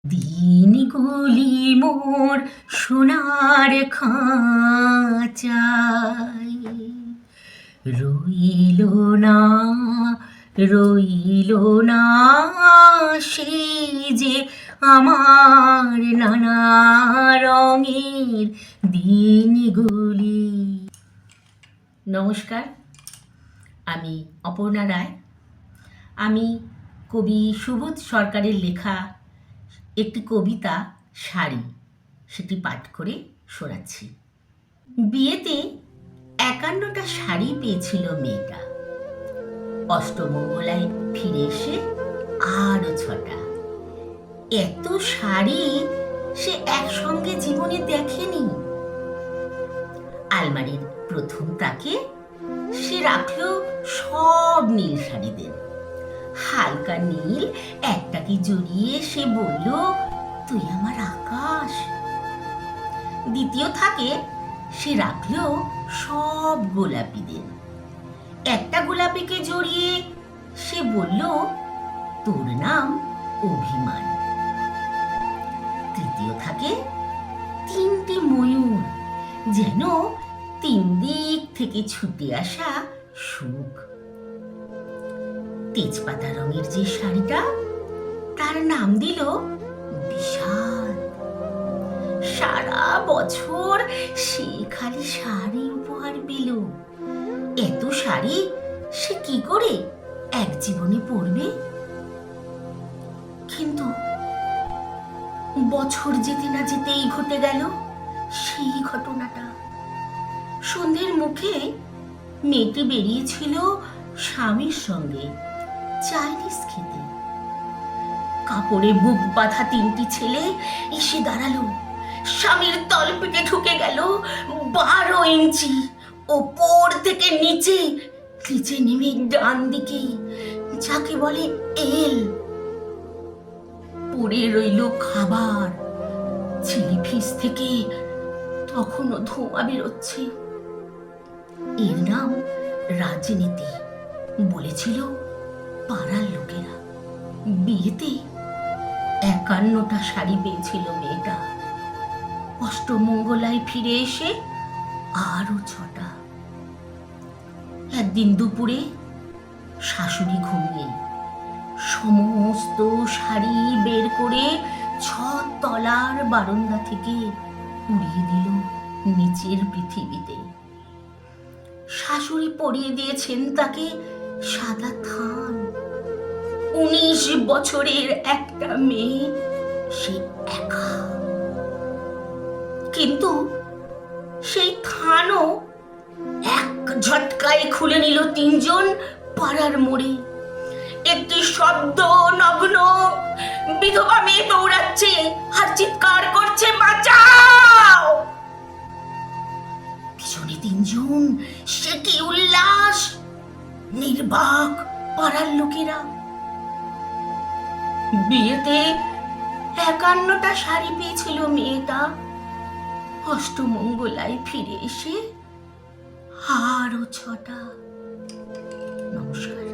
দিনগুলি মোর সোনার খাঁচায় রইল না রইল না সেই যে আমার নানা রঙের দিনগুলি। নমস্কার, আমি অপর্ণা রায়। আমি কবি সুবোধ সরকারের লেখা একটি কবিতা শাড়ি সেটি পাঠ করে শোনাচ্ছি। বিয়েতে ৫১টা শাড়ি পেয়েছিল মেয়েটা, অষ্টমঙ্গলায় ফিরে এসে আরও ৬টা। এত শাড়ি সে একসঙ্গে জীবনে দেখেনি। আলমারির প্রথম তাকে সে রাখলো সব নীল শাড়িদের। হালকা নীল একটাকে জড়িয়ে সে বলল, তুই আমার আকাশ। দ্বিতীয় থাকে সে রাখলো সব গোলাপিদের। একটা গোলাপিকে জড়িয়ে সে বলল, তোর নাম অভিমান। তৃতীয় থাকে ৩টে ময়ূর, যেন ৩ দিক থেকে ছুটে আসা সুখ। তেজপাতা রঙের যে শাড়িটা, তার নাম দিল বিষাদ। সারা বছর সে খালি শাড়ি উপহার পেল। এত শাড়ি সে কি করে এক জীবনে পরবে? কিন্তু বছর যেতে না যেতেই ঘটে গেল সেই ঘটনাটা। সন্ধ্যের মুখে মেয়েটি বেরিয়েছিল স্বামীর সঙ্গে চাইনিজ খেতে। কাপড়ে বুক বাঁধা ৩টি ছেলে এসে দাঁড়ালো। স্বামীর তলপেটে ঢুকে গেল ১২ ইঞ্চি। ওপর থেকে নিচে নেমে ডান দিকে, যাকে বলে এল। পড়ে রইল খাবার। চিলি ফিশ থেকে তখনও ধোঁয়া বেরোচ্ছে। এর নাম রাজনীতি বলেছিল পাড়ার লোকেরা। বিয়েতে ৫১টা শাড়ি পেয়েছিল মেয়েটা, অষ্টমঙ্গলায় ফিরে এসে আরো ৬টা। একদিন দুপুরে শাশুড়ি ঘুমিয়ে সমস্ত শাড়ি বের করে ৬ তলার বারান্দা থেকে উড়িয়ে দিল নিচের পৃথিবীতে। শাশুড়ি পরিয়ে দিয়েছেন তাকে সাদা থান। ১৯ বছরের একটা মেয়ে, সে একা। কিন্তু সেই থানও এক ঝটকায় খুলে নিল ৩ জন পাড়ার মোড়ে। একটি শব্দ নগ্ন বিধবা মেয়ে দৌড়াচ্ছে আর চিৎকার করছে, বাঁচাও। পিছনে ৩ জন, সে কি উল্লাস! নির্বাক পাড়ার লোকেরা। বিয়েতে ৫১টা শাড়ি পেয়েছিল মেয়েটা, অষ্টমঙ্গলায় ফিরে এসে আরো ৬টা। নমস্কার।